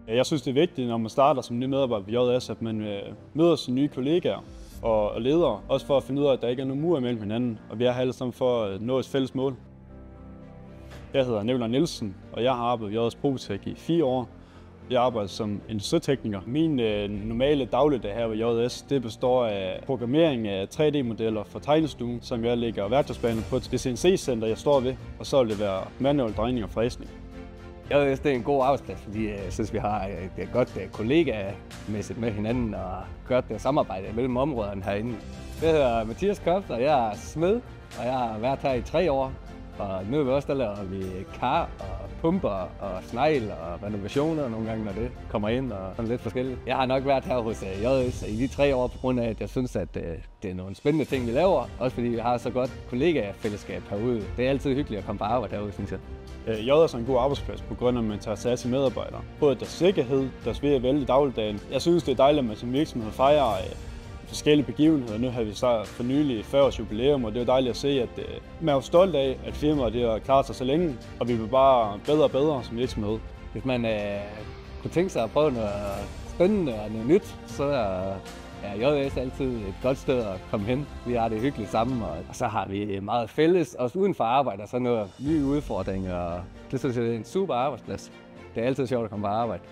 Jeg synes, det er vigtigt, når man starter som ny medarbejder på JS, at man møder sine nye kollegaer og ledere, også for at finde ud af, at der ikke er nogen mur imellem hinanden, og vi er her alle sammen for at nå et fælles mål. Jeg hedder Nikolaj Nielsen, og jeg har arbejdet i JS Probotech i 4 år. Jeg arbejder som industritekniker. Min normale dagligdag her ved JS, det består af programmering af 3D-modeller for tegnestuen, som jeg lægger værktøjsbaner på det CNC-center, jeg står ved, og så vil det være manuel drejning og fræsning. JS det er en god arbejdsplads, fordi jeg synes, vi har et godt kollegamæssigt med hinanden og godt samarbejde mellem områderne herinde. Jeg hedder Mathias Koft, og jeg er smed, og jeg har været her i 3 år. Og nu er vi også der laver vi kar og pumper og snegl og renovationer nogle gange, når det kommer ind og sådan lidt forskelligt. Jeg har nok været her hos JS i de 3 år på grund af, at jeg synes, at det er nogle spændende ting, vi laver. Også fordi vi har så godt kollegafællesskab herude. Det er altid hyggeligt at komme på arbejde herude, synes jeg. JS er en god arbejdsplads på grund af, at man tager sig af sine medarbejdere. Både deres sikkerhed, deres ved at vælge dagligdagen. Jeg synes, det er dejligt, at man som virksomhed fejrer forskellige begivenheder. Nu har vi så for nylig 40 års jubilæum, og det er dejligt at se, at man er stolt af, at firmaet har klaret sig så længe, og vi bliver bare bedre og bedre som virksomhed. Hvis man kunne tænke sig at prøve noget spændende og noget nyt, så er JS altid et godt sted at komme hen. Vi har det hyggeligt sammen, og så har vi meget fælles, også uden for arbejde, og så nogle nye udfordringer. Det synes jeg er en super arbejdsplads. Det er altid sjovt at komme på arbejde.